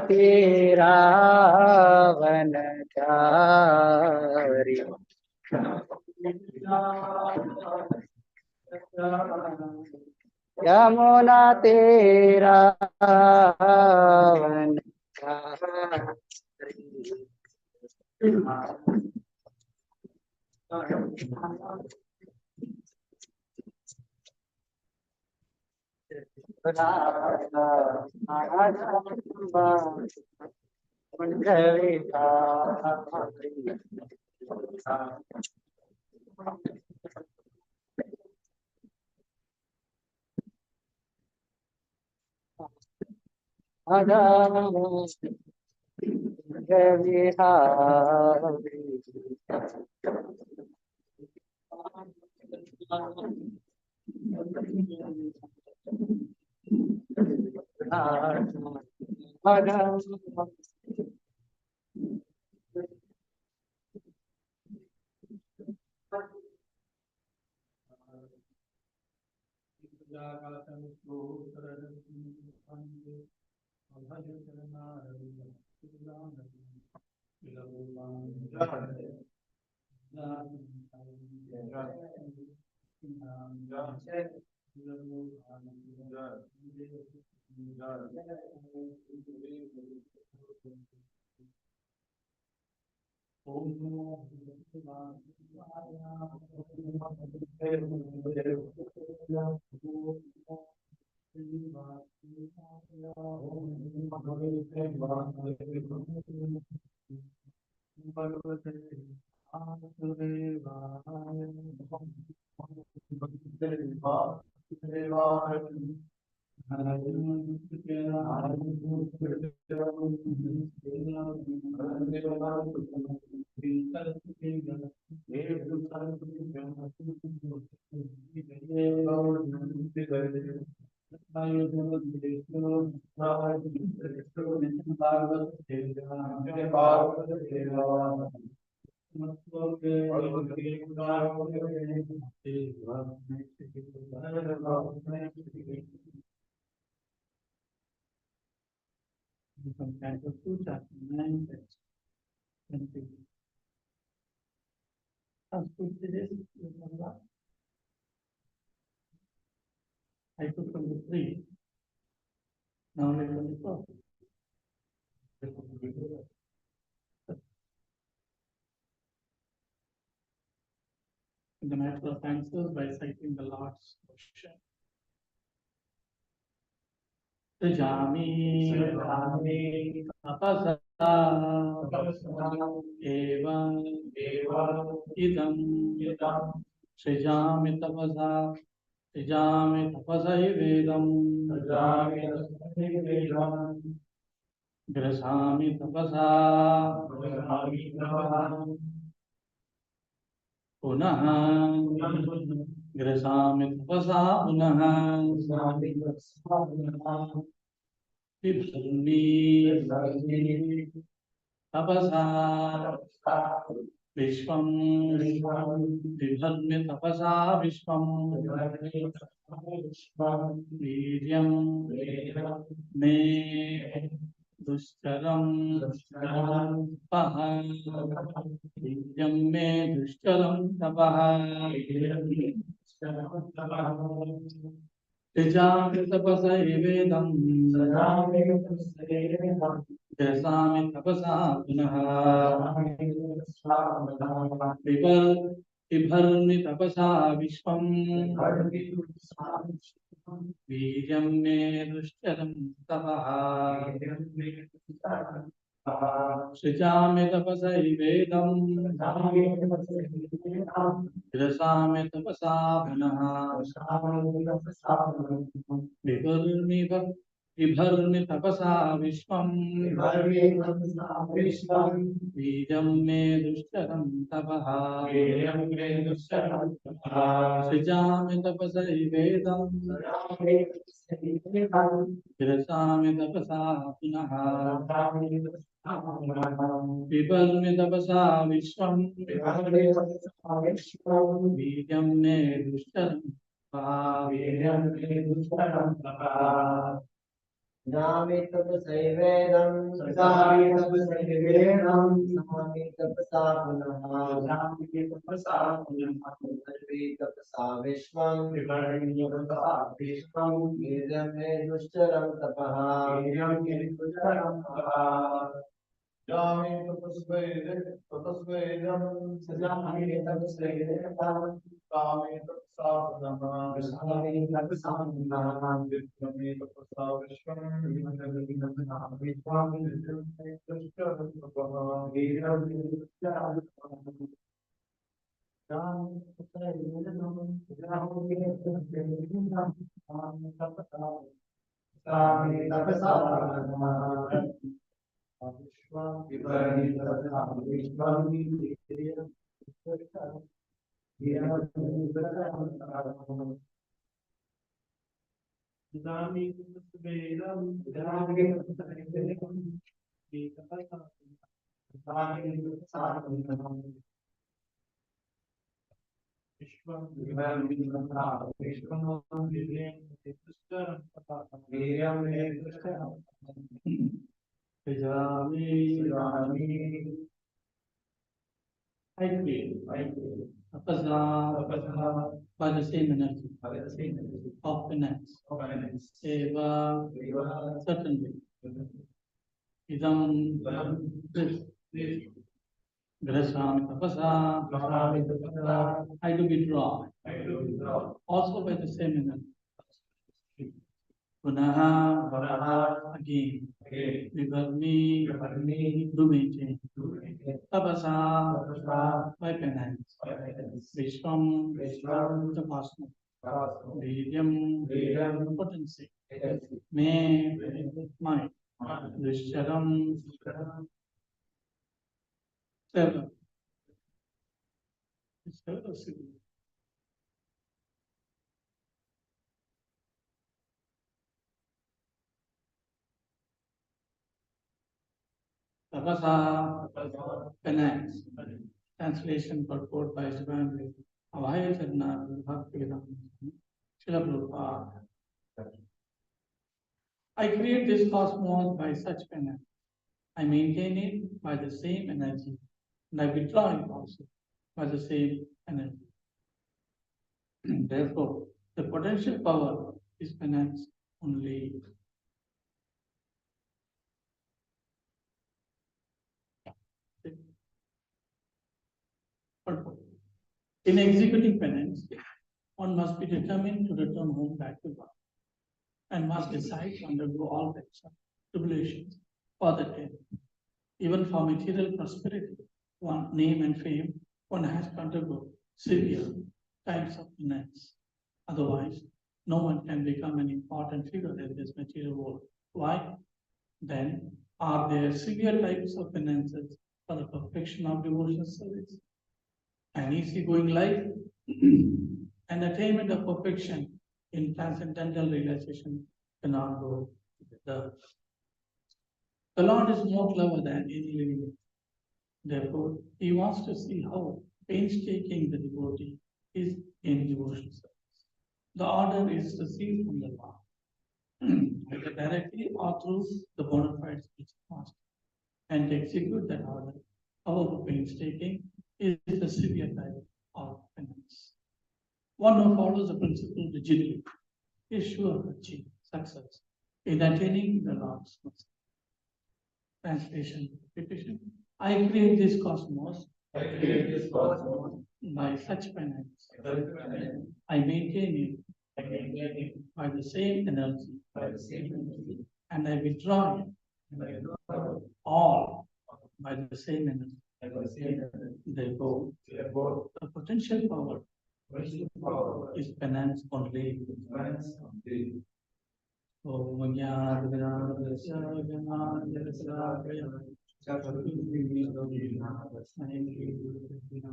तेरा वन चारी यमुना तेरा one I took from the three. Now let me talk. In the matter of answers by citing the Lord's question. Sujami tapasa evam idam Sujami tapasa vedam Grasami tapasa पुनः ग्रसामि तपसा पुनः बिभर्मि तपसा विश्वं बिभर्मि तपसा विश्वं वीर्यं मे दुष्करं तपः वीर्यं मे दुष्करं तपः त्यजामि तपसैवेदं ग्रसामि तपसा पुनः बिभर्मि तपसा विश्वं वीर्यं मे दुष्करं तपः सृजामि तपसैवेदं ग्रसामि तपसा पुनः बिभर्मि विभर्मि तपसा विश्वं बीजं मे दुष्करं तपः सृजामि तपसैवेदं विरसामि तपसा पुनः विभर्मि तपसा विश्वं बीजं मे दुष्करं तपः Nami tapasaivedam, Nami tapasaivedam, Nami tapasapunah, Nami tapasapunah, Nami tapasavishwam, Nami tapasavishwam, Vedam me dushcharam tapaha, Vedam me dushcharam tapaha. Nami tapasaivedam, Nami tapasaivedam, Nami tapsapunah, Nami tapsapunah, Nami tapasavishwam, Nami tapasavishwam, Vedam me dushcharam tapaha, Vedam me dushcharam tapaha. Nami tapasaivedam, Nami tapasaivedam, Nami tapasapunah. Vishwam Vivarni Tapasam Vishwam Vivarni Tapasam Dami Vedam Dami Vedam Vitapasam Dami Tapasam Vishwam Vivarni Tapasam Vishwam Vivarni Tapasam Viryam Tapasam I feel tapasa by the same energy of finance. Eva certainly. Idam this grasami tapasa. I do withdraw also by the same energy. Punaha again. Vivarmi do maintain. Tapasa by penance. Vishwam the passion. Vidyam potency. May mind. Dushcharam seven. Tapasa penance. Translation purport by Swami Abhaya Charna Bhaktivedanta Srila Prabhupada. I create this cosmos by such penance. I maintain it by the same energy, and I withdraw it also by the same energy. Therefore, the potential power is penance only. In executing penance, one must be determined to return home back to God and must decide to undergo all types of tribulations for that end. Even for material prosperity, one name and fame, one has to undergo severe types of penance. Otherwise, no one can become an important figure in this material world. Why? Then, are there severe types of penances for the perfection of devotional service? An easygoing life and attainment of perfection in transcendental realization cannot go together. The Lord is more clever than any living being. Therefore, he wants to see how painstaking the devotee is in devotional service. The order is received from the Lord, either directly or through the bona fide speech of master, and to execute that order, however painstaking, is the severe type of penance. One who follows the principle rigidly is sure to achieve success in attaining the Lord's mercy. Translation, repetition. I create this cosmos by such penance. I maintain it by the same energy, and I withdraw it all by the same energy. Therefore, the potential power is penance only. Om Jnana-Dhyana-Dhyasya Jnana-Dhyasya Chakra-Dhyana-Dhyasya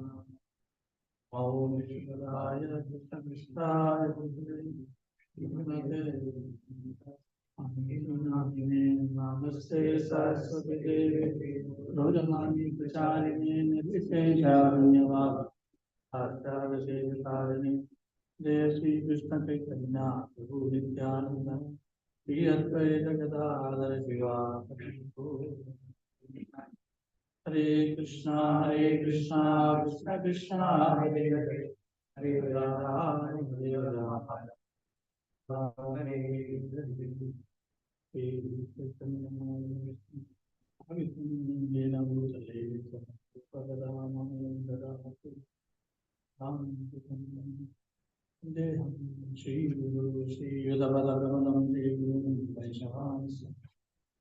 Om Shivaya Krishna-Krishna Namaste Saraswati Devi Rojamani Pracharini Nirvishesharanyavada Acharya-Devatarani Jaya Sri Krishna Chaitanya Prabhu Nityananda Shri Advaita Gadadhara Shiva Hare Krishna Krishna Krishna Hare Hare Hare Rama Hare Rama Hare Shri Guru Shri Yudhavadagamam Shri Guru Vaishnavas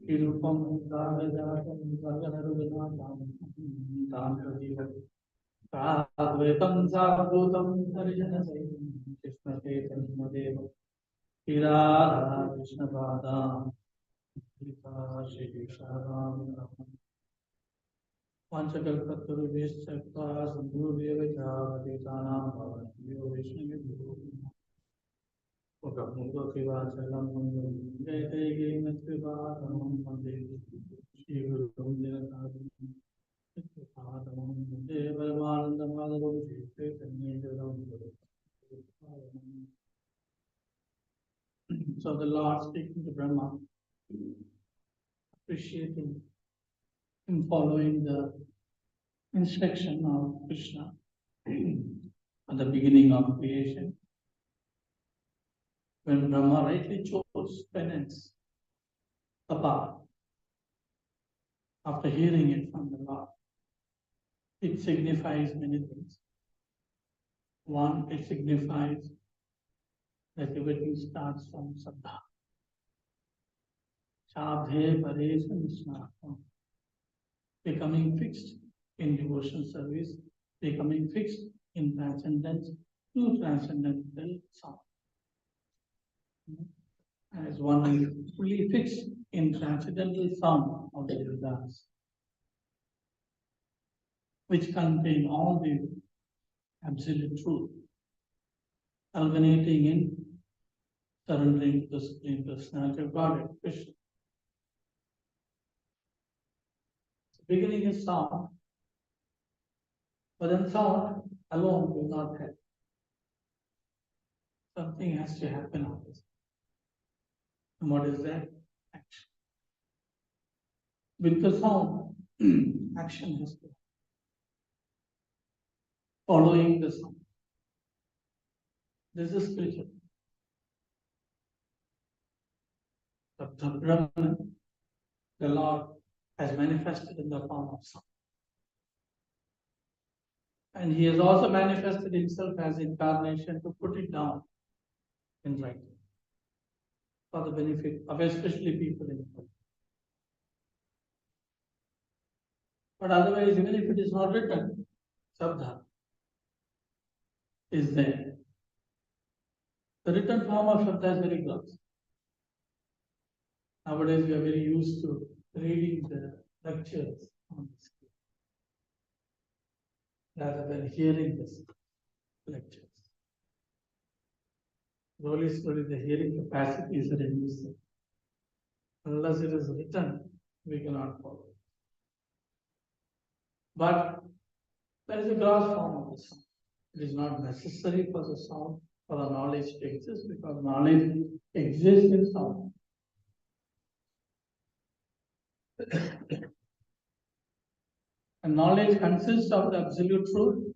Irupam Dagajatam Dagaruganam Tantrajivam Advaitam Sadhutam Harijana Saitam Krishna Chaitanya Deva Radha Krishna Pada Shri Sharam Panchakalpatarubhyascha Sandhurevaya Patitanam Bhavanebhyo Vaishnavibhyo Okamudo Kivachalam Jayate Matvivatamam Vande Shri Guru Nirantaram Padamam Vande Paramanandam Shri Chaitanya Devam. So the Lord speaking to Brahma, appreciating him following the instruction of Krishna at the beginning of creation, when Brahma rightly chose penance, apart, after hearing it from the Lord, it signifies many things. One, it signifies that everything starts from Saddha. Shabdhe Paresha Nishnātam. Becoming fixed in devotional service, becoming fixed in transcendence to transcendental sound. As one is fully fixed in transcendental sound of the Vedas, which contain all the absolute truth, culminating in surrendering to the Supreme Personality of Godhead, Krishna. The beginning is sound, but then sound alone will not help. Something has to happen on this. And what is that? Action. With the sound, action has to following the sound. This is spiritual. The Brahman, the Lord, has manifested in the form of sound. And he has also manifested himself as incarnation to put it down in writing for the benefit of especially people in the world. But otherwise, even if it is not written, Sabdha is there. The written form of Shabda is very gross. Nowadays, we are very used to reading the lectures on the screen rather than hearing the lectures. Slowly, the hearing capacity is reducing. Unless it is written, we cannot follow. But there is a gross form of the sound. It is not necessary for the sound, for the knowledge to exist, because knowledge exists in sound. And knowledge consists of the absolute truth,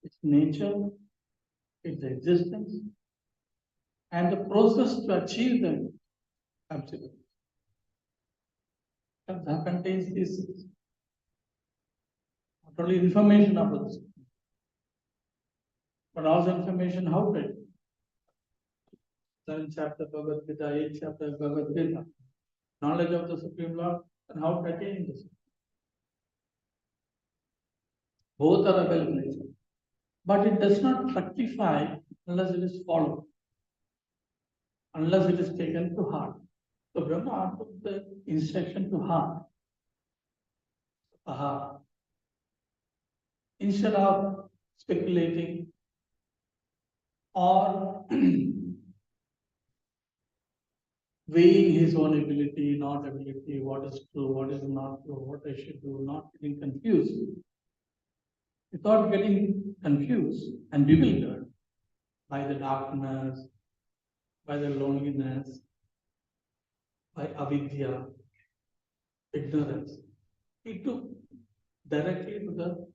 its nature, its existence, and the process to achieve the absolute. That contains these things. Not only information about this, but also information how to. 7th chapter Bhagavad Gita, 8th chapter Bhagavad Gita. Knowledge of the Supreme Lord and how to attain this. Both are available. But it does not fructify unless it is followed. unless it is taken to heart. So Brahma took the instruction to heart. Aha. Instead of speculating or weighing his own ability, not ability, what is true, what is not true, what I should do, not getting confused. Without getting confused and bewildered by the darkness, by the loneliness, by avidya, ignorance, he took directly to the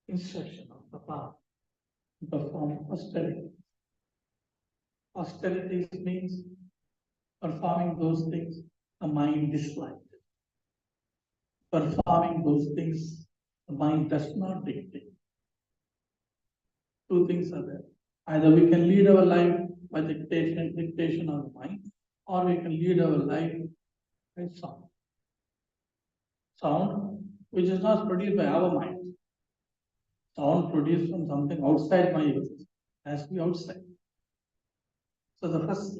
instruction of the path to perform austerity. Austerities means performing those things the mind dislikes. Performing those things the mind does not dictate. Two things are there. Either we can lead our life by dictation of the mind, or we can lead our life by sound. Sound which is not produced by our mind. Sound produced from something outside my ears has to be outside. So the first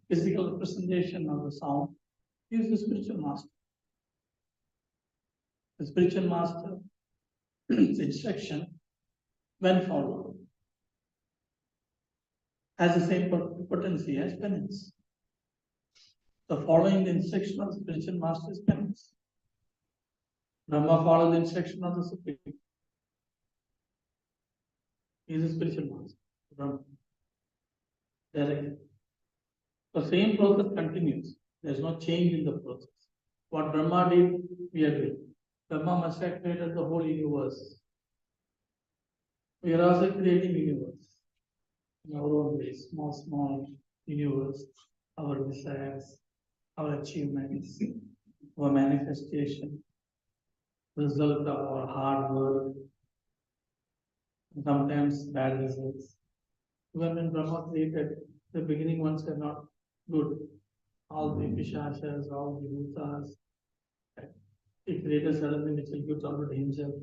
physical representation of the sound is the spiritual master. The spiritual master's instruction, when followed, has the same potency as penance. So following the instruction of the spiritual master is penance. Brahma followed the instruction of the Supreme. He is a spiritual master. Brahma. Directly. The same process continues. There is no change in the process. What Brahma did, we are doing. Brahma must have created the whole universe. We are also creating universe in our own way, small universe, our desires, our achievements, our manifestation, result of our hard work, sometimes bad results. Even when Brahma created, the beginning ones were not good. All the pishachas, all the bhutas, he created suddenly which will good out himself.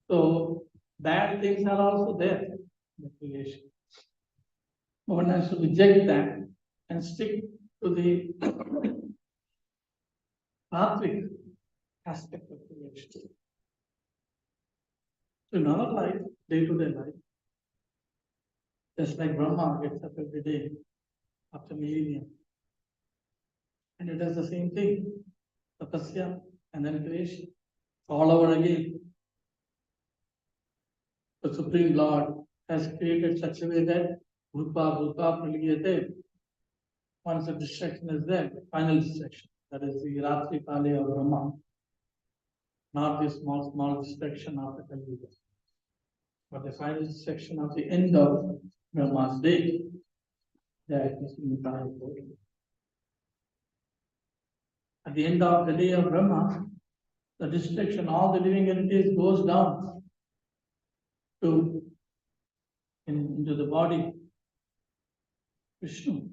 So bad things are also there in the creation. But one has to reject that and stick to the sattvic aspect of creation. So in our life, day-to-day life, just like Brahma gets up every day after millennium, and it does the same thing, tapasya and then creation, all over again. The Supreme Lord has created such a way that Bhuta Praligiyate, once the distraction is there, the final distraction, that is the Ratri Kali of Brahma, not the small distraction of the Kali Yuga, but the final distraction of the end of Brahma's day, that is in the time. At the end of the day of Brahma, the distraction, all the living entities goes down to into the body, Vishnu.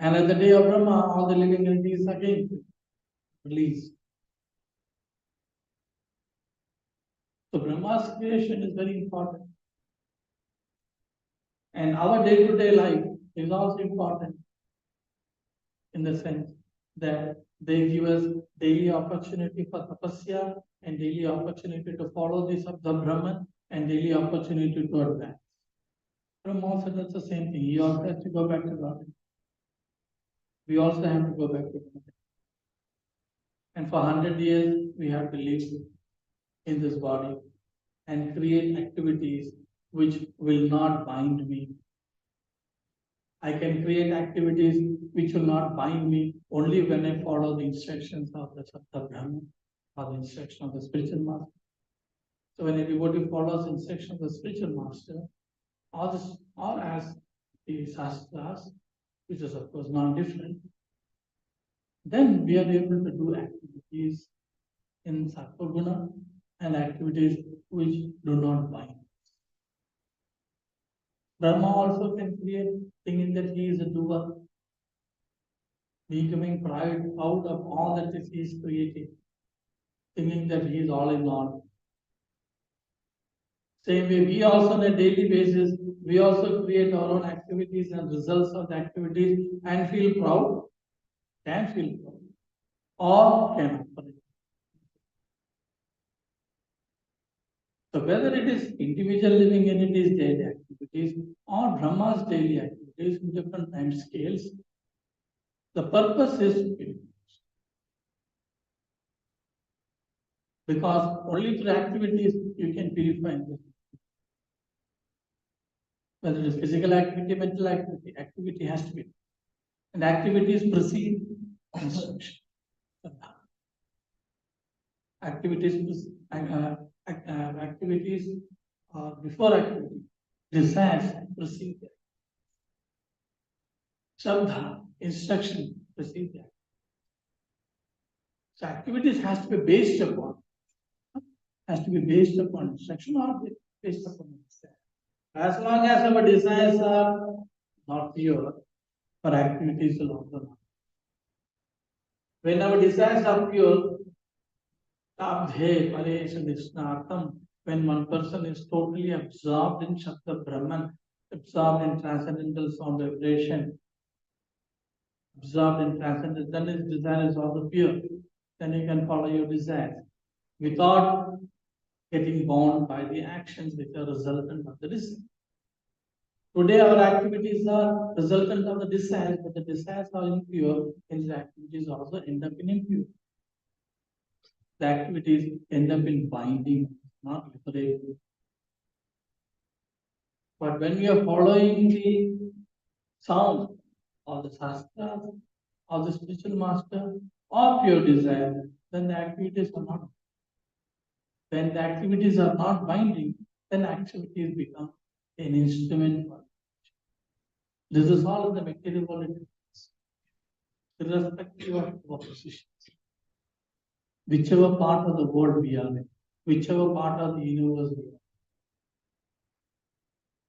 And at the day of Brahma, all the living entities again released. So Brahma's creation is very important. And our day-to-day life is also important in the sense that they give us daily opportunity for tapasya and daily opportunity to follow this of the Brahman and daily opportunity to advance. Brahma also does the same thing. He also has to go back to God. We also have to go back to God. And for 100 years, we have to live in this body and create activities which will not bind me. I can create activities which will not bind me only when I follow the instructions of the Sapta Brahman or the instruction of the spiritual master. So when a devotee follows the instruction of the spiritual master, or as the Shastras, which is of course non-different, then we are able to do activities in Sattva Guna and activities which do not bind. Brahma also can create thinking that he is a doer, becoming proud of all that he is creating, thinking that he is all in all. Same way, we also on a daily basis, we also create our own activities and results of the activities and feel proud, can feel proud, or cannot. So whether it is individual living entities' daily activities or Brahma's daily activities in different time scales, the purpose is to purify. Because only through activities you can purify this. Whether it is physical activity, mental activity, activity has to be. And activities precede instruction. Activities, activities before activity, desires precede that. Shabda, instruction precede that. So activities has to be based upon instruction or based upon desire. As long as our desires are not pure, our activities will also not. When our desires are pure, Tabdhe Paresh Nishnartam, when one person is totally absorbed in Shabda Brahman, absorbed in transcendental sound vibration, absorbed in transcendental, then his desire is also pure. Then you can follow your desires without getting bound by the actions which are resultant of the desire. Today our activities are resultant of the desires, but the desires are impure, hence the activities also end up in impure. The activities end up in binding, not liberating. But when we are following the sound of the Shastras, of the spiritual master, or pure desire, then the activities are not. When the activities are not binding, then activities become an instrument for. This is all in the material world, irrespective of our positions. Whichever part of the world we are in, whichever part of the universe we are.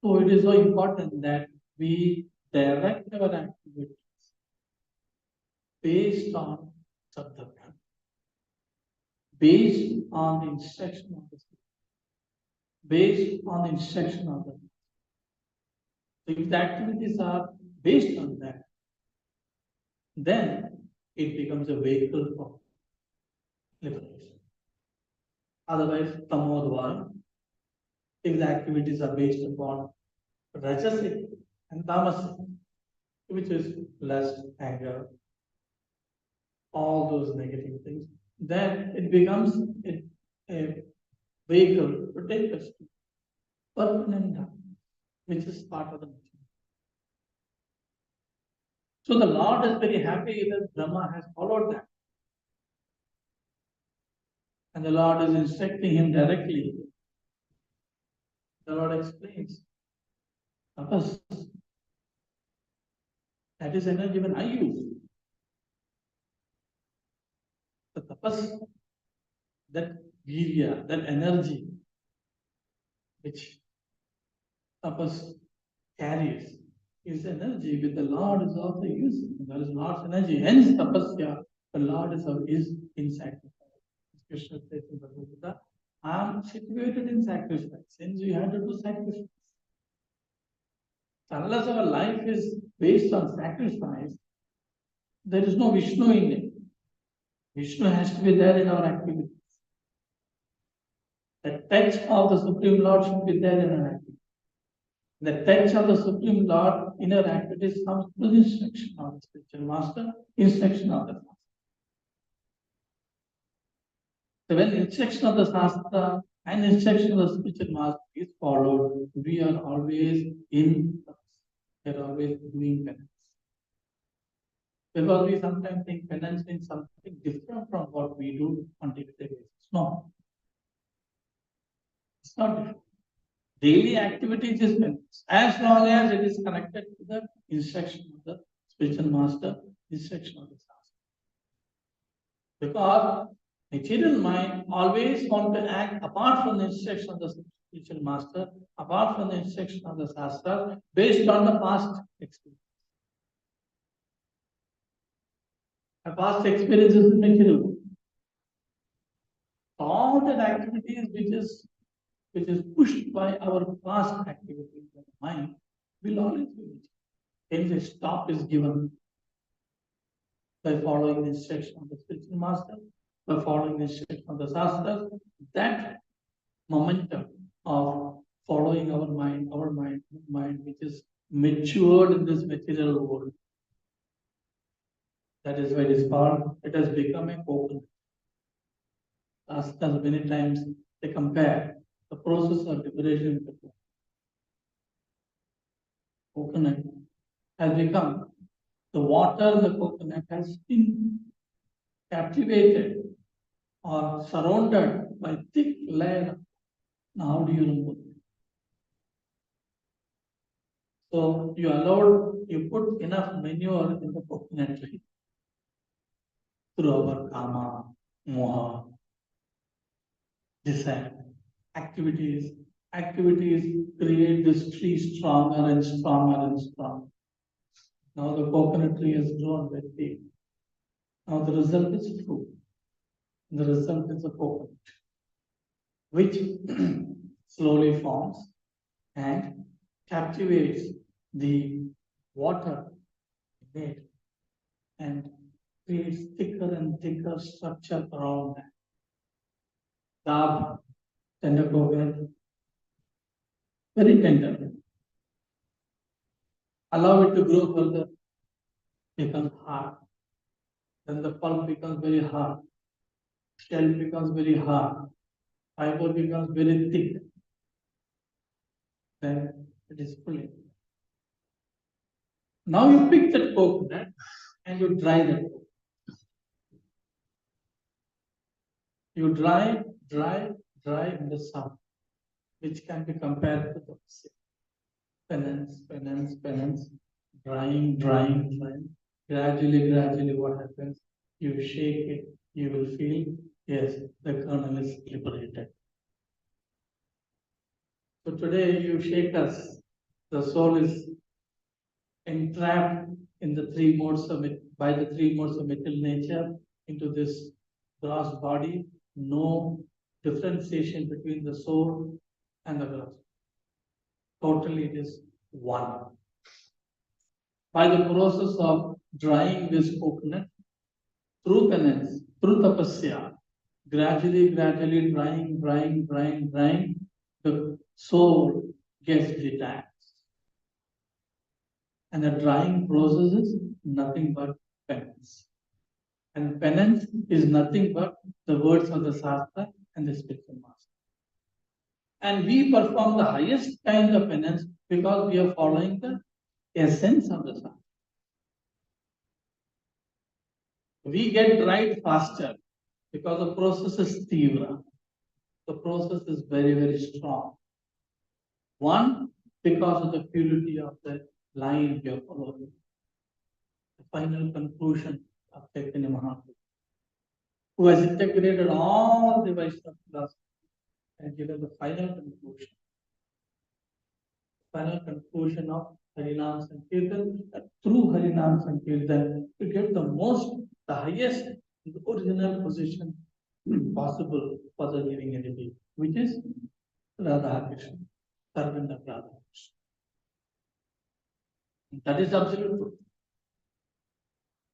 So it is so important that we direct our activities based on Sabda, based on the instruction of the Spirit, based on the instruction of the Spirit. So if the activities are based on that, then it becomes a vehicle for liberation. Otherwise, Tamodvara, if the activities are based upon Rajasic and Tamasic, which is lust, anger, all those negative things, then it becomes a vehicle to take us to permanent darkness, which is part of the nature. So the Lord is very happy that Brahma has followed that. And the Lord is instructing him directly. The Lord explains, tapas, that is energy when I use. The tapas, that virya, that energy which tapas carries, is energy which the Lord is also using. There is Lord's energy. Hence tapasya, the Lord is in sacrifice. Krishna says in Bhagavad Gita, I am situated in sacrifice. Hence you have to do sacrifice. So unless our life is based on sacrifice, there is no Vishnu in it. Vishnu has to be there in our activities. The touch of the Supreme Lord should be there in our activities. The touch of the Supreme Lord in our activities comes through the instruction of the spiritual master, instruction of the master. So when instruction of the Shastra and instruction of the spiritual master is followed, we are always in, we are always doing penance. Because we sometimes think penance means something different from what we do on day-to-day basis. No, it's not different. Daily activities is penance, as long as it is connected to the instruction of the spiritual master, instruction of the Shastra. Because material mind always want to act apart from the instruction of the spiritual master, apart from the instruction of the Shastra, based on the past experience. A past experience is material. All that activities which is pushed by our past activities of the mind, will always be rejected. Hence, a stop is given by following the instruction of the spiritual master, by following the instruction of the Shastras. That momentum of following our mind, which is matured in this material world. That is why it is called, it has become a coconut. As many times they compare the process of liberation with the coconut has become, the water in the coconut has been captivated or surrounded by thick layer. Now how do you remove it? So you put enough manure in the coconut tree through our kama, moha, desire, activities create this tree stronger and stronger and stronger. Now the coconut tree has grown very big. Now the result is fruit. The result is a coconut, which slowly forms and captivates the water in it and creates thicker and thicker structure around that. Dab, tender coconut, very tender. Allow it to grow further, becomes hard. Then the pulp becomes very hard, shell becomes very hard, fiber becomes very thick. Then it is fully. Now you pick that coconut and you dry that coconut. You dry in the sun, which can be compared to the penance, drying. Gradually, what happens? You shake it, you will feel, yes, the kernel is liberated. So today you shake us, the soul is entrapped in the three modes of it, by the three modes of material nature into this gross body, no differentiation between the soul and the gross. Totally it is one. By the process of drying this coconut, through penance, through tapasya, gradually drying, the soul gets detached. And the drying process is nothing but penance. And penance is nothing but the words of the Shastra and the spiritual master. And we perform the highest kind of penance because we are following the essence of the Shastra. We get dried faster because the process is tivra. The process is very, very strong. One, because of the purity of the line we are following. The final conclusion of Chaitanya Mahaprabhu, who has integrated all the Vaishnava philosophy and given the final conclusion. Final conclusion of Harinam Sankirtan, through Harinam Sankirtan, to get the highest, the original position possible for the living entity, which is Radha Krishna, servant of Radha Krishna. That is absolute truth.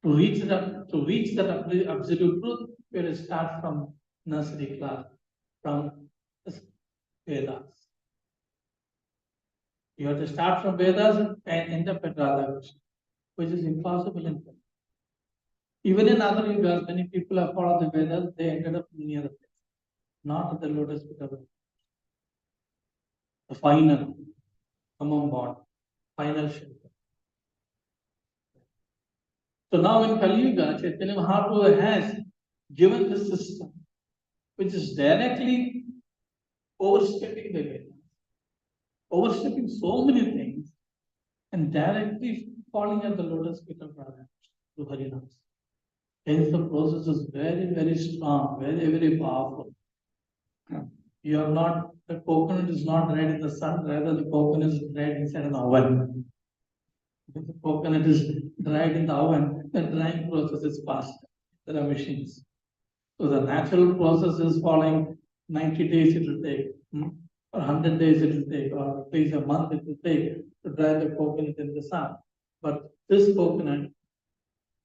To reach that absolute truth, we will start from nursery class, from Vedas. You have to start from Vedas and end up at Radha Krishna, which is impossible in fact. Even in other yugas, many people have followed the Vedas, they ended up near the place, not at the lotus feet of the final common bond, final shelter. So now in Kali Yuga, Chaitanya Mahaprabhu has given this system, which is directly overstepping the Vedas, overstepping so many things, and directly falling at the lotus feet of Radha to Harinam. Hence the process is very, very strong, very, very powerful. You are not, the coconut is not dried in the sun, rather the coconut is dried inside an oven. If the coconut is dried in the oven, the drying process is faster. There are machines. So the natural process is following 90 days it will take. or 100 days it will take, or at least a month it will take to dry the coconut in the sun. But this coconut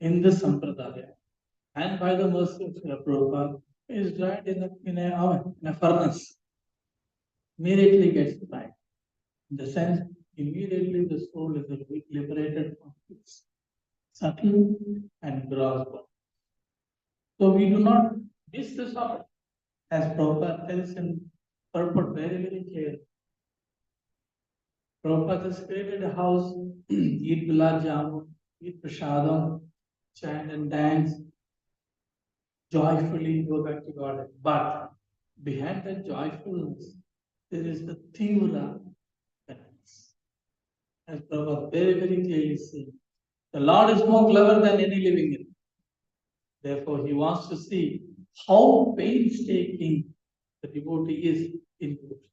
in the Sampradaya and by the mercy of Srila Prabhupada is dried in a oven, in a furnace. Immediately gets dried. In the sense, immediately the soul is liberated from its subtle and gross body. So we do not miss this opportunity. As Prabhupada tells in purport very, very clear. Prabhupada has created a house, eat gulab jamun, eat prasadam, chant and dance, joyfully go back to God. But behind that joyfulness, there is the tivra penance. As Prabhupada very, very clearly says, the Lord is more clever than any living entity. Therefore, he wants to see how painstaking the devotee is in devotion.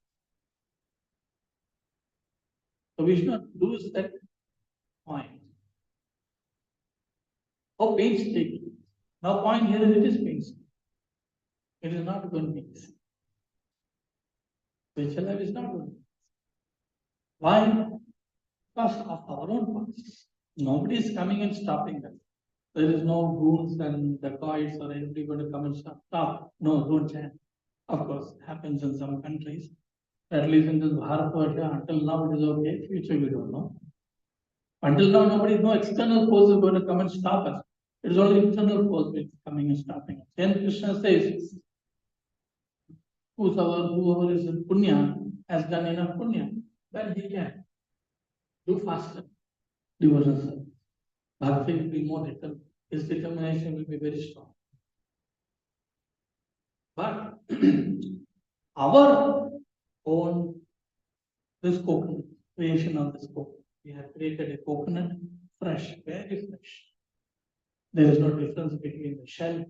So we should not lose that point. How painstaking. Now, point here is it is painstaking. It is not going to be easy. Spiritual life is not going to be easy. Why? Because of our own past. Nobody is coming and stopping us. There is no goons and dacoits or anybody going to come and stop. No, don't chant. Of course, it happens in some countries. At least in this Bharat, until now it is okay. Future we don't know. Until now, no external force is going to come and stop us. It is only internal force which is coming and stopping us. Then Krishna says, whoever is in punya has done enough punya, then he can do faster devotion service. Bhakti will be more determined. His determination will be very strong. But our own, this coconut, creation of this coconut, we have created a coconut fresh, very fresh. There is no difference between the shell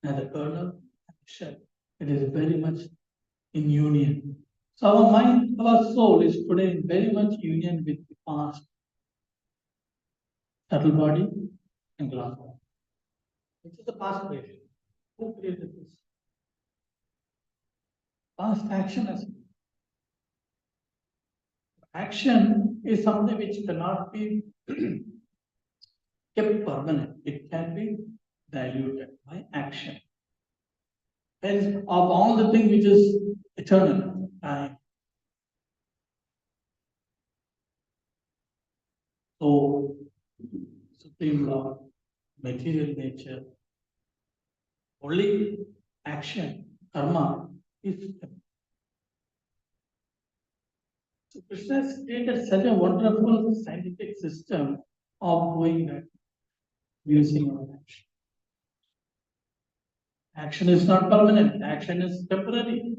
and the kernel and the shell. It is very much in union. So our mind, our soul is today in very much union with the past, subtle body and gross body. Which is the past creation. Who created this? Past action as action is something which cannot be kept permanent. It can be diluted by action. Hence, of all the things which is eternal, time, soul, supreme law, material nature, only action, karma is. So Krishna has created such a wonderful scientific system of doing that using our action. Action is not permanent, action is temporary.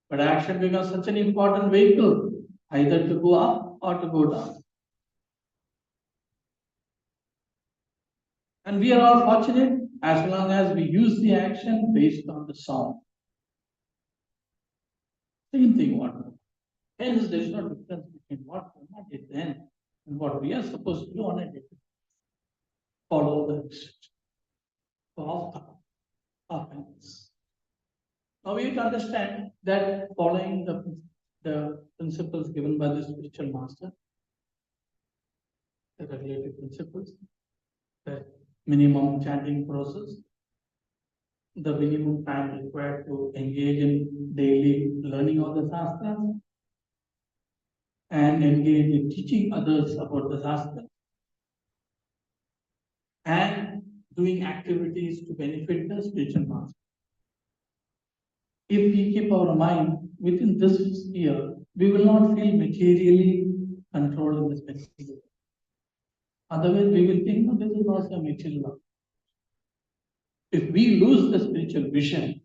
But action becomes such an important vehicle, either to go up or to go down. And we are all fortunate as long as we use the action based on the sound. Same thing, what? Hence, there is no difference between what Brahma did then and what we are supposed to do on a day. Follow the instructions of offense. Now we have to understand that following the principles given by the spiritual master, the regulative principles, the minimum chanting process, the minimum time required to engage in daily learning of the shastras, and engage in teaching others about the shastras, and doing activities to benefit the spiritual master. If we keep our mind within this sphere, we will not feel materially controlled in this material. Otherwise, we will think, no, this is also a material law. If we lose the spiritual vision,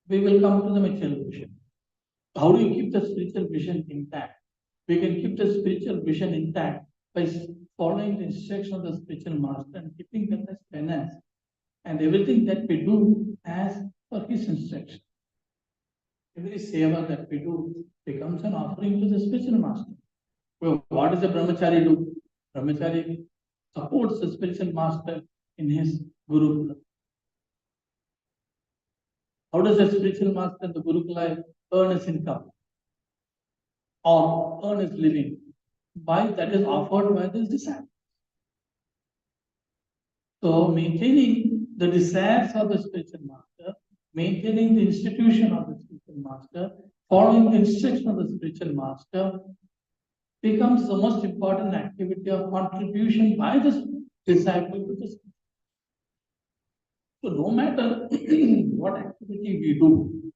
we will come to the material vision. How do you keep the spiritual vision intact? We can keep the spiritual vision intact by following the instruction of the spiritual master and keeping them as penance. And everything that we do as per his instruction. Every seva that we do becomes an offering to the spiritual master. Well, what does a brahmachari do? Brahmachari supports the spiritual master in his gurukula. How does the spiritual master in the gurukula earn his income? or earn his living by that is offered by this disciple. So maintaining the desires of the spiritual master, maintaining the institution of the spiritual master, following the instruction of the spiritual master becomes the most important activity of contribution by the disciple to the spiritual. So no matter what activity we do,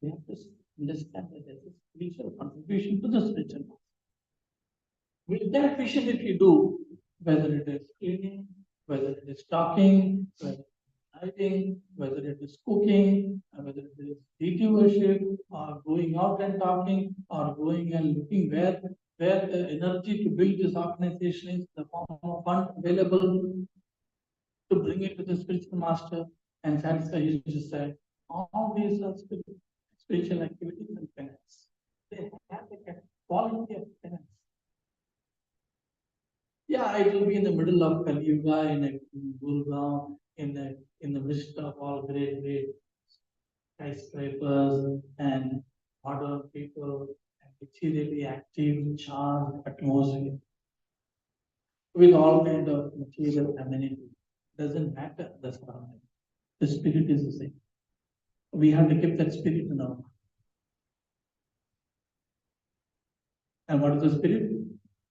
we have to understand that there is a spiritual contribution to the spiritual master. With that vision, if you do, whether it is cleaning, whether it is talking, whether it is writing, whether it is cooking, whether it is deity worship, or going out and talking, or going and looking where the energy to build this organization is, the form of fund available to bring it to the spiritual master and satisfy his desire. All these are spiritual activities and penance. They have the quality of penance. Yeah, it will be in the middle of Kali Yuga in Gurgaon, in the midst of all great skyscrapers and modern people and materially active, charged atmosphere with all kind of material amenities. Doesn't matter the surrounding. The spirit is the same. We have to keep that spirit in our mind. And what is the spirit?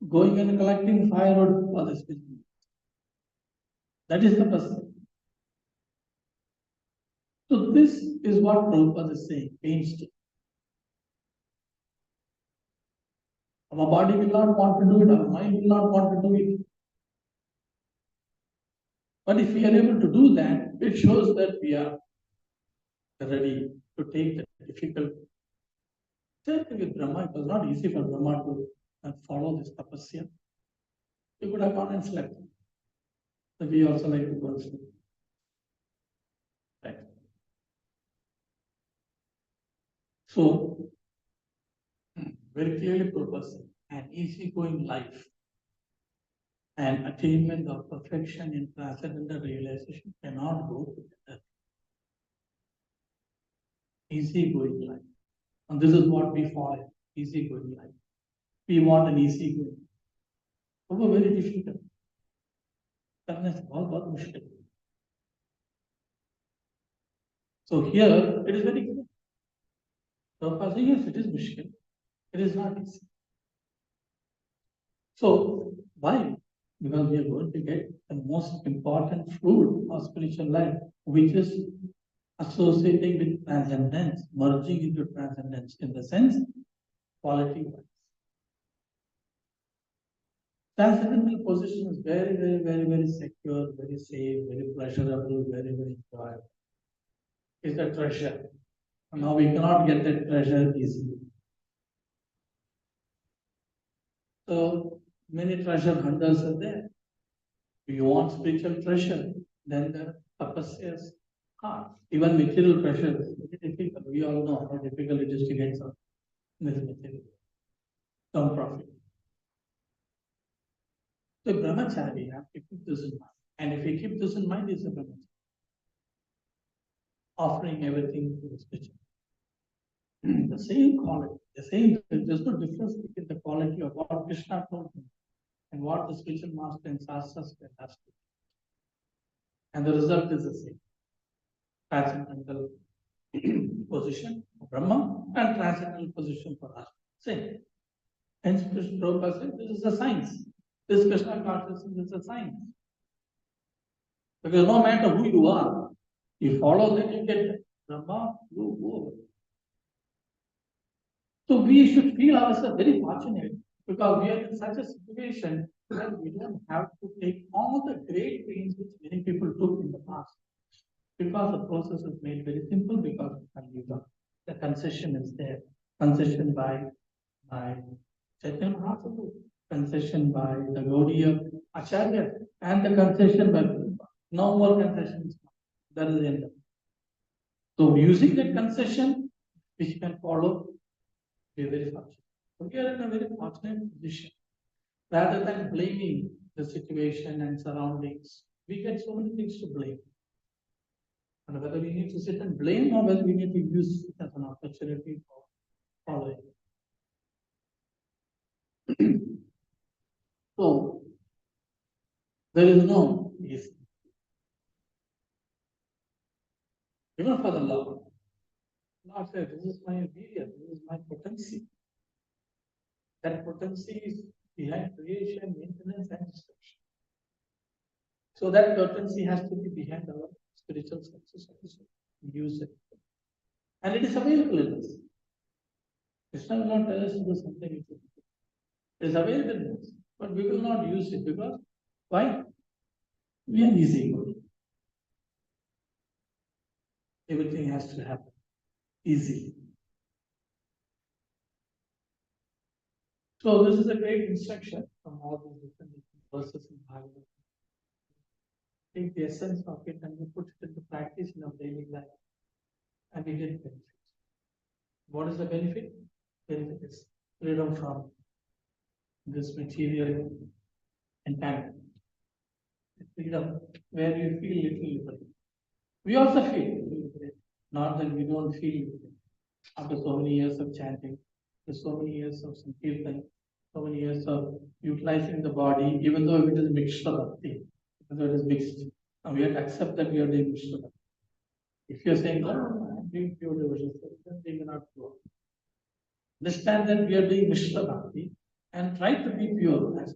Going and collecting firewood for the spirit. That is the person. So this is what Prabhupada is saying, painstaking. Our body will not want to do it, our mind will not want to do it. But if we are able to do that, it shows that we are ready to take the difficult. Same thing with Brahma, it was not easy for Brahma to follow this tapasya. He could have gone and slept. So we also like to go and sleep. Right. So, very clearly purpose, an easygoing life and attainment of perfection in transcendental realization cannot go together. Easygoing life. And this is what we follow, easygoing life. We want an easygoing. वो very difficult. करने से बहुत मुश्किल. So here it is very clear. Prabhupada says, yes, it is mushkil. It is not easy. So why? Because we are going to get the most important fruit of spiritual life, which is associating with transcendence, merging into transcendence in the sense quality wise. Transcendental position is very secure, very safe, very pleasurable, very enjoyable. It's a treasure. And now we cannot get that treasure easily. So many treasure hunters are there. If you want spiritual treasure, then the tapasya is hard. Even material treasure is very difficult. We all know how difficult it is to get some material. Some profit. So brahmachari have to keep this in mind. And if we keep this in mind, it's a brahmachari. Offering everything to the spiritual. The same quality, there's no difference between the quality of what Krishna told him and what the spiritual master and sastras has to. And the result is the same. Transcendental position for Brahma and transcendental position for us. Same. Hence, Krishna Prabhupada said, this is a science. This Krishna consciousness is a science. Because no matter who you are, you follow that, you get Brahma, you go. So we should feel ourselves very fortunate because we are in such a situation that we don't have to take all the great pains which many people took in the past. Because the process is made very simple because the concession is there. Concession by Chaitanya Mahaprabhu, concession by the Gaudiya Acharya, and the concession by no more concessions. That is the end. So using that concession, which can follow, we are very fortunate. So we are in a very fortunate position. Rather than blaming the situation and surroundings, we get so many things to blame. And whether we need to sit and blame or whether we need to use it as an opportunity for following. So there is no easy. Even for the Lord. Lord said, this is my obedience, this is my potency. That potency is behind creation, maintenance, and destruction. So that potency has to be behind our spiritual success also. Use it. And it is available in us. Krishna will not tell us to do something. It is available in us. But we will not use it because why? We are easy going. Everything has to happen easily. So this is a great instruction from all these different verses in Bhagavad. Take the essence of it and we put it into practice in our daily life. And we get benefit. What is the benefit? Benefit is freedom from this material entanglement. Freedom where you feel little liberated. We also feel liberated. Not that we don't feel liberated. After so many years of chanting, after so many years of sankirtan, so many years of utilizing the body, even though it is mixed bhakti, even though it is mixed, and we have to accept that we are doing mixed bhakti. If you are saying, oh, I'm doing pure devotion, then they will not go. Understand that we are doing Mishra Bhakti and try to be pure as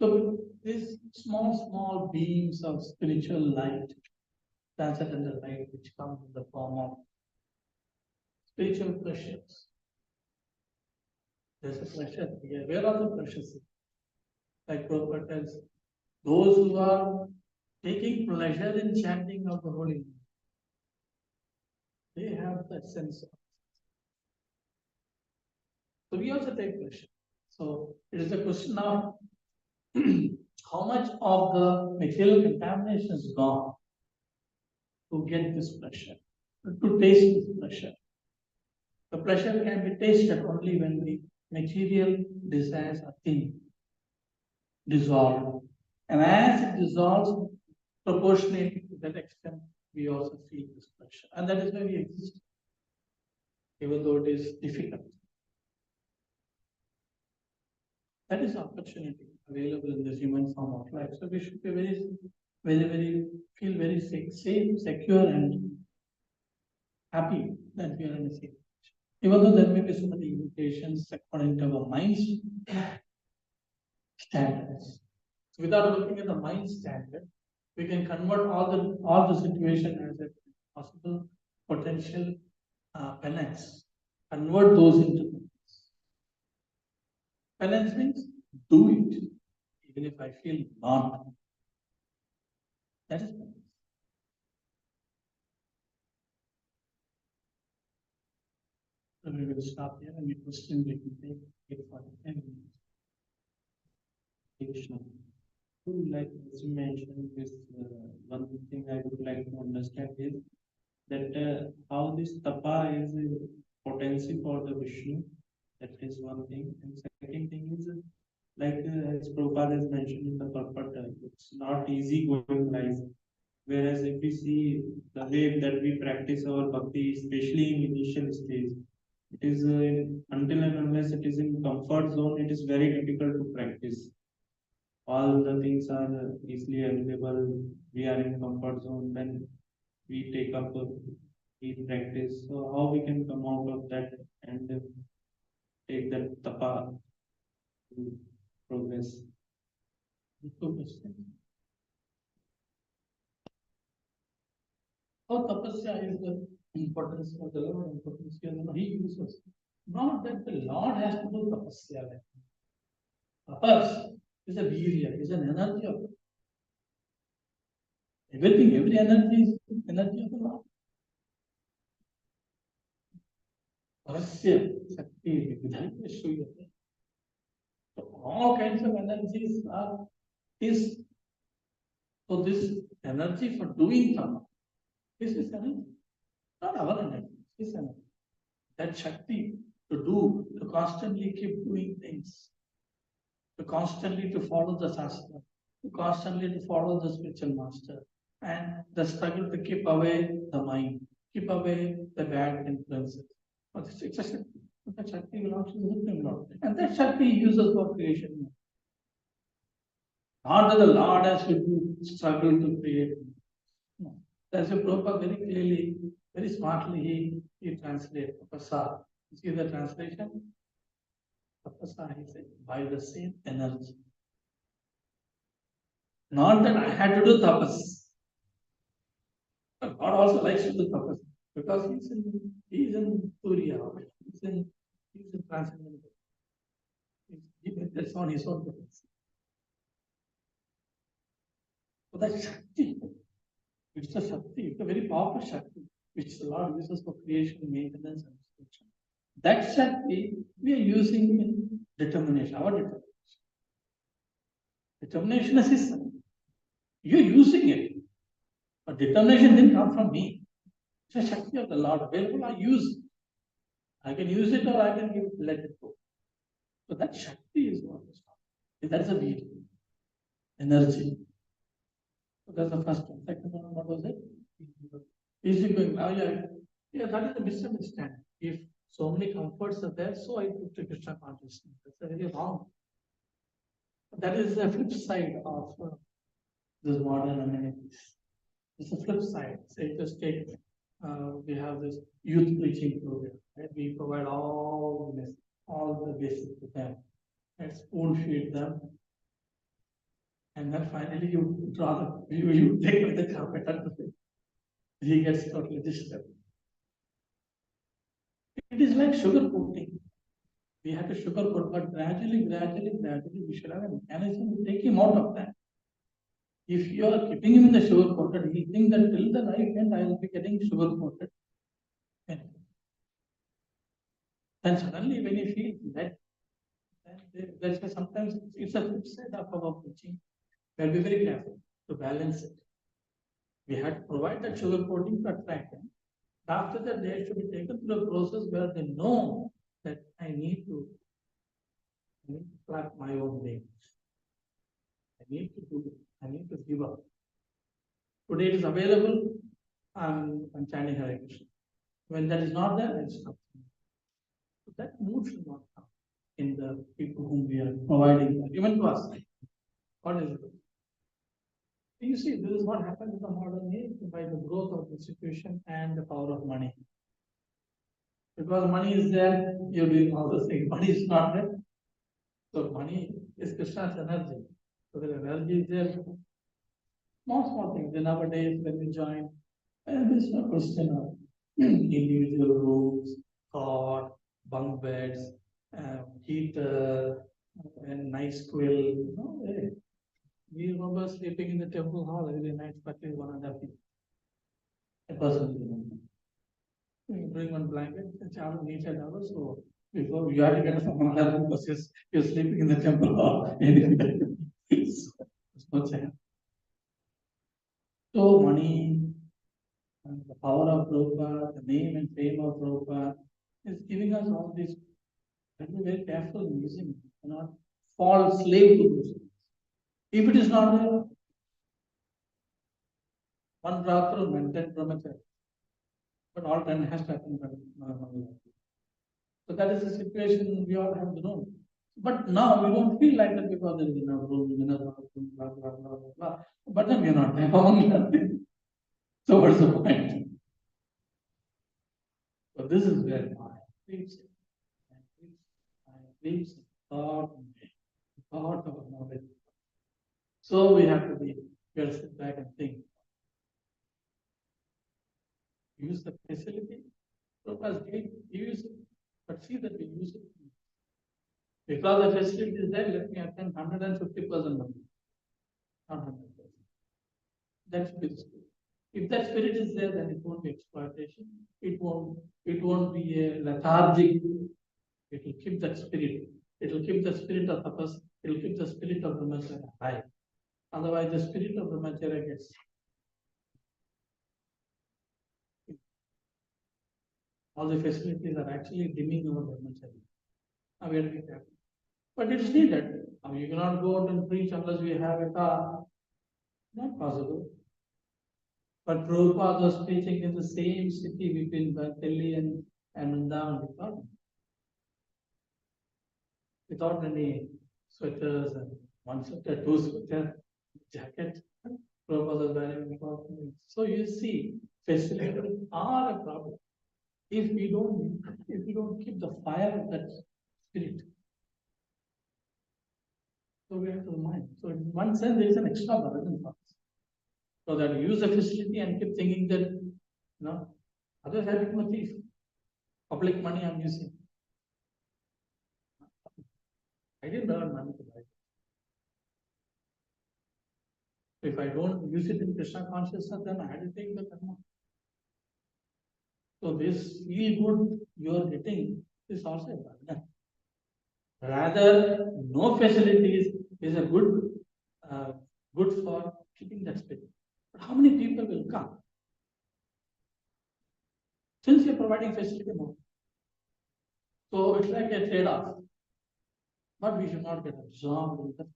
so these small beams of spiritual light, transcendental light, which come in the form of spiritual pleasures. There's a pleasure here. Where are the pleasures? Like Prabhupada tells, those who are taking pleasure in chanting of the holy name, they have that sense of. So we also take pleasure. So it is a question of how much of the material contamination is gone to get this pleasure, to taste this pleasure. The pleasure can be tasted only when the material desires are thin, dissolved. And as it dissolves, proportionately to that extent, we also feel this pleasure. And that is why we exist, even though it is difficult. That is opportunity available in this human form of life. So we should be feel very safe, secure, and happy that we are in a safe. Even though there may be so many limitations according to our mind's standards. So without looking at the mind standard, we can convert all the situation as a possible potential penance. Convert those into penance. Penance means do it, even if I feel not. That is penance. So we will stop here and we question we can take it for 10 minutes. Krishna. Like as you mentioned, this one thing I would like to understand is that how this tapa is a potency for the Vishnu. That is one thing. And second thing is as Prabhupada has mentioned in the purport, it's not easy going life. Whereas if we see the way that we practice our bhakti, especially in initial stage, it is until and unless it is in comfort zone, it is very difficult to practice. All the things are easily available. We are in comfort zone. Then we take up we practice. So how we can come out of that and take that tapa to progress? How tapasya is the importance of the Lord, importance of the Lord. He uses. Not that the Lord has to do tapasya. Tapas is a virya, is an energy of everything, every energy is energy of the Lord. Rasya, Shakti, Vidhanya, Shuyate. So all kinds of energies are is so this energy for doing something. This is energy, not our energy. This is energy. That Shakti to do, to constantly keep doing things, to constantly to follow the Shastra, to constantly to follow the spiritual master, and the struggle to keep away the mind, keep away the bad influences. But it's a Shakti. But that Shakti belongs to the Supreme Lord. And that Shakti uses for creation. Not that the Lord has to struggle to create. No. That's a Prabhupada very clearly, very smartly he translates tapasa. You see the translation? Tapasa, he said, by the same energy. Not that I had to do tapas. But God also likes to do tapas because he's in Surya, he's in transcendental. That's on his own purpose. So that Shakti, it's a Shakti, it's a very powerful Shakti, which the Lord uses for creation, maintenance, and destruction. That Shakti we are using in determination, our determination. Determination is His. You're using it. But determination didn't come from me. It's a Shakti of the Lord available. I use it. I can use it or I can let it go. So that Shakti is what is talking. That's a beauty. Energy. So that's the first one. Second one, what was it? Easy going. Oh, yeah, that is a misunderstanding. If so many comforts are there, so I put to Krishna consciousness. That's very wrong. That is the flip side of this modern amenities. It's a flip side. Say, just take, we have this youth preaching program, right? We provide all the basics to them, and spoon feed them, and then finally you draw you take away the carpet and he gets totally disturbed. It is like sugar coating. We have to sugar coat, but gradually, we should have a mechanism to take him out of that. If you are keeping him in the sugar coated, he thinks that till the life end I will be getting sugar coated. Then suddenly when he feels that, that's why sometimes it's a flip side of our preaching. We'll be very careful to balance it. We had to provide that sugar coating to attract him. After that, they should be taken through a process where they know that I need to clap my own wings. I need to give up. Today it is available, I'm chanting Hare Krishna. When that is not there, I stop. So that mood should not come in the people whom we are providing that, even to us. What is it? You see, this is what happens in the modern age by the growth of institution and the power of money. Because money is there, you're doing all those things. Money is not there. So money is Krishna's energy. So the energy is there. Small things. Then nowadays, when we join, there's no question of individual rooms, cot, bunk beds, heater, and nice quill. No way. We remember sleeping in the temple hall every night, especially 1.5 feet. A person. You bring one blanket, the child needs an hour, so before you have to get from another room because you're sleeping in the temple hall. It's no chance. So money, and the power of Prabhupada, the name and fame of Prabhupada is giving us all this. Be very careful in using it. You cannot fall slave to those things. If it is not there, one drop from maintained brahmacharya. But all time has to happen. So that is the situation we all have to know. But now we don't feel like that because there is enough room, blah, blah, blah, blah, blah. But then we are not there. So what's the point? So this is where I please thought of knowledge. So we have to sit back and think. Use the facility. Prabhupada use it, but see that we use it. Because the facility is there, let me attend 150% number, not 100%. That should be the spirit. If that spirit is there, then it won't be exploitation. It won't be a lethargic. It will keep that spirit. It will keep the spirit of tapas. It will keep the spirit of brahmacharya high. Otherwise, the spirit of brahmacharya gets. All the facilities are actually dimming our brahmacharya. Now we have to be careful. But it is needed. Now you cannot go out and preach unless we have a car. Not possible. But Prabhupada was preaching in the same city between Delhi and Vrindavan. without any sweaters and one sweater, two sweater, jacket. Prabhupada was wearing uniform. So you see, facilities are a problem. If we don't keep the fire of that spirit. So we have to mind. So in one sense, there is an extra burden for us. So that you use the facility and keep thinking that, otherwise I become a thief. Public money I'm using. I didn't earn money to buy it. If I don't use it in Krishna consciousness, then I had to take the karma. So this feel good you are getting is also a burden. Rather, no facilities is a good for keeping that spirit. But how many people will come? Since you're providing facility more. So it's like a trade-off. But we should not get absorbed in that.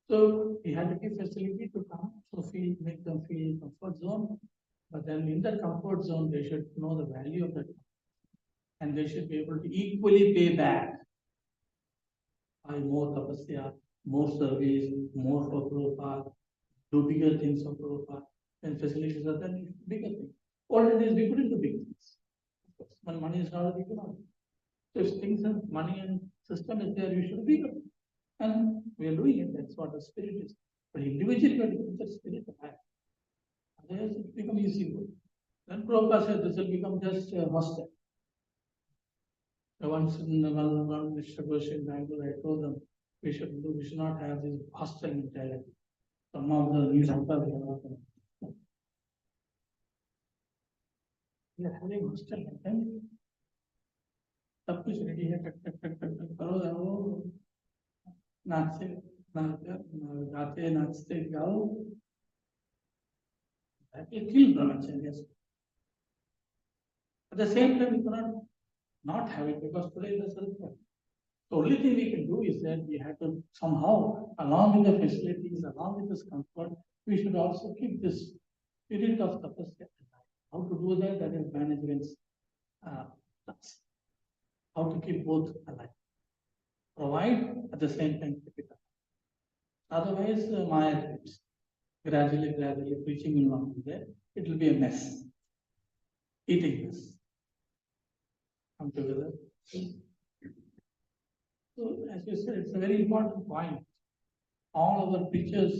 So we had to give facility to come, so make them feel comfort zone. But then in that comfort zone, they should know the value of that. And they should be able to equally pay back by more tapasya, more service, more for Prabhupada, do bigger things for Prabhupada. And facilities are then bigger things. Olden days we couldn't do big things. When money is not a big amount. So if things and money and system is there, you should be bigger. And we are doing it, that's what the spirit is. But individually, we have to put the spirit alive. Otherwise, it becomes easy work. Then Prabhupada said this will become just a hostel. Once in one Mr. in Bangalore, I told them we should not have this hostel mentality. Some of the new people we are having hostel mentality. सब कुछ ready है टक टक टक टक टक करो जाओ नाचते गाते नाचते गाओ that will kill brahmacharya. At the same time, we cannot not have it because today is a self-care. The only thing we can do is that we have to somehow, along with the facilities, along with this comfort, we should also keep this spirit of tapasya. How to do that? That is management's task. How to keep both alive. Provide at the same time keep it alive. Otherwise, Maya gradually, preaching will not be there. It will be a mess. Eating mess. Come together. So, as you said, it's a very important point. All our preachers,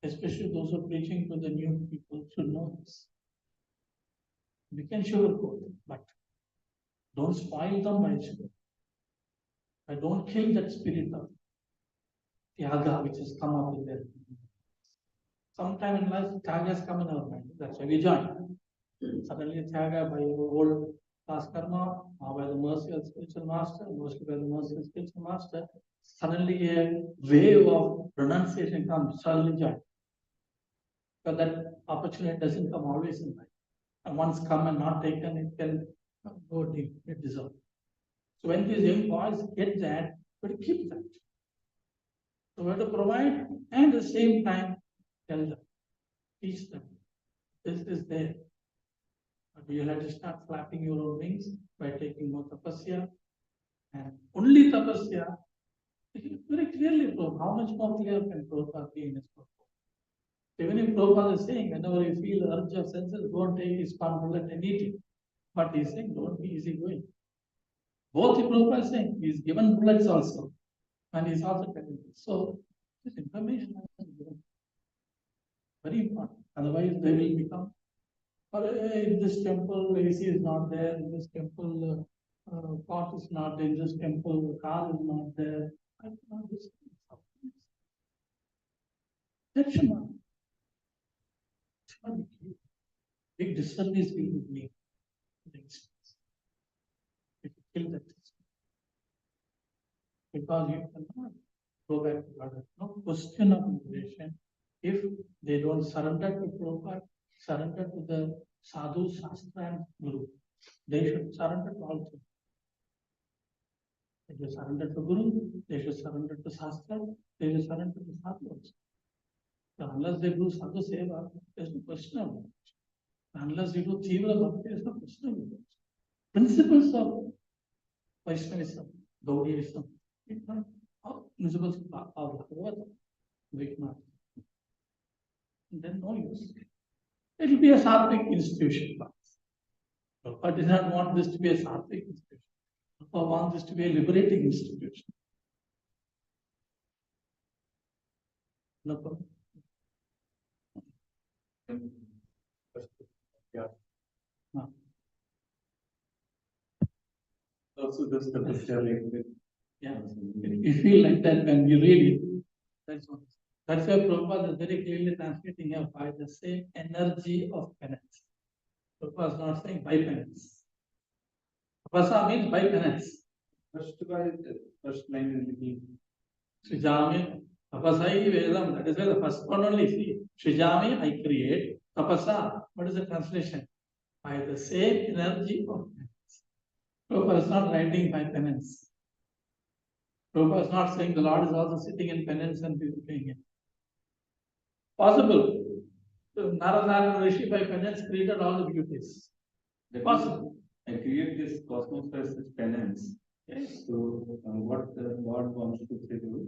especially those who are preaching to the new people, should know this. We can sugarcoat them, but don't spoil them by sugar. But don't kill that spirit of Tyaga which has come up in there. Sometime in life, Tyaga has come in our mind. That's why we join. Suddenly, Tyaga by your old past karma, or by the mercy of spiritual master, mostly by the mercy of spiritual master, suddenly a wave of renunciation comes, suddenly join. But that opportunity doesn't come always in life. And once come and not taken, it can go deep, it dissolve. So when these young boys get that, but keep that. So we have to provide and at the same time tell them, teach them. This is there. But you have to start flapping your own wings by taking more tapasya. And only tapasya, very clearly prove how much more clear can Prabhupada be in his book. Even if Prabhupada is saying, whenever you feel the urge of senses, go and take his palm bullet and eat it. But he's saying, don't be easy going. Both the Prabhupada is saying, he's given bullets also. And he's also telling this. So, this information is given. Very important. Otherwise, they will become, in this temple, AC is not there. In this temple, pot is not there. In this temple, car is not there. I cannot do something. That should not. Big disservice will be made. If you kill that system. Because you cannot go back to God. No question of liberation. If they don't surrender to Prabhupada, surrender to the Sadhu, Shastra and Guru, they should surrender to all three. They should surrender to Guru, they should surrender to Shastra, they should surrender to Sadhu also. So unless they do Sadhu Seva, there's no question of it. Unless you do Tivra Bhakti, there's no question of it. Principles of Vaishnavism, Gaudiism, Principles of what? Wait not. Then no use. It will be a Sattvic institution. But does not want this to be a Sattvic institution, or want this to be a liberating institution. No problem. Yeah. No. Also, just the picture like Yeah, you feel like that when you read it. That's why Prabhupada is very clearly translating here by the same energy of penance. Prabhupada is not saying by penance. Tapasa means by penance. first line is the Srijami, tapasai vedam. That is why the first one only see. Srijami, I create. Tapasa, what is the translation? By the same energy of penance. Prabhupada is not writing by penance. Prabhupada is not saying the Lord is also sitting in penance and doing it. Possible. So Narada Rishi by penance created all the beauties. Possible. I create this cosmos as penance. Yes. So, what God wants to say to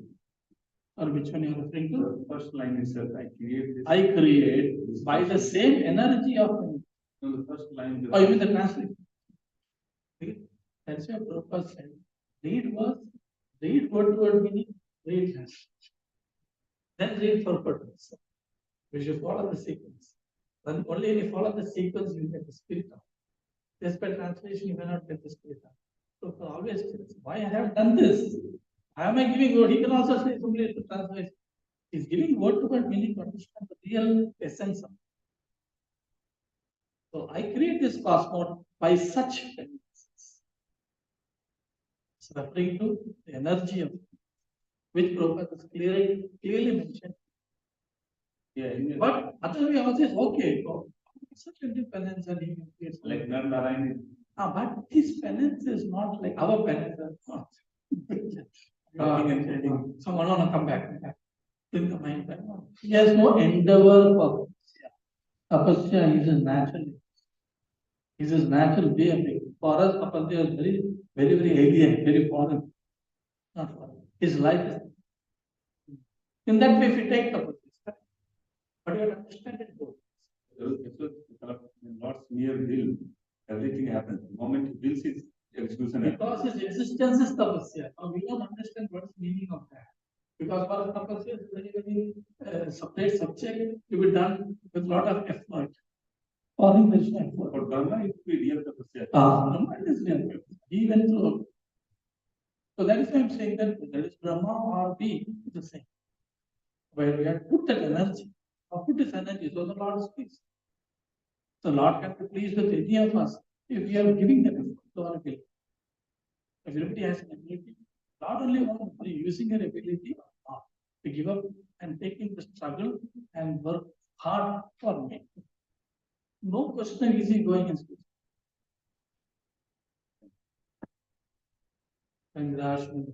Or which one you are referring to? the first line itself, I create this. I create by the same energy of penance. No, the first line. Oh, you mean the translation? That's your purpose. Read word to word meaning, read translation. Then read for purpose. We should follow the sequence. When only when you follow the sequence, you get the spirit of. Just by translation, you may not get the spirit of. So for always, why I have done this? Why am I giving word? He can also say simply to translate. He's giving word to word meaning to understand the real essence of it. So I create this cosmos by such penances. It's referring to the energy of which Prabhupada is clearly mentioned. Yeah, But other way also is okay. Such independence and he creates like Narayan. but his penance is not like our penance. Someone want to come back. In the mind. He has no endeavor for tapasya. Is his natural. Is his natural way of being. For us, tapasya is very, very, very alien, very foreign. Not foreign. His life is. In that way, if you take tapasya, but you have to understand it both. Lord's mere will, everything happens. The moment he wills his execution. Because his existence is tapasya. Now we don't understand what is the meaning of that. Because for us, tapasya is very, very separate subject to be done with a lot of effort. For him, there is no effort. For Brahma, it will be real tapasya. Brahma is real. He went through. So that is why I'm saying that whether it's Brahma or we, it's the same. Where we have put that energy, or put this energy, so the Lord is pleased. The Lord can be pleased with any of us if we are giving them effort to our ability. Everybody has an ability. Not only one, are you using your ability or not to give up and taking the struggle and work hard for me. No question of easy going in school. Congratulations.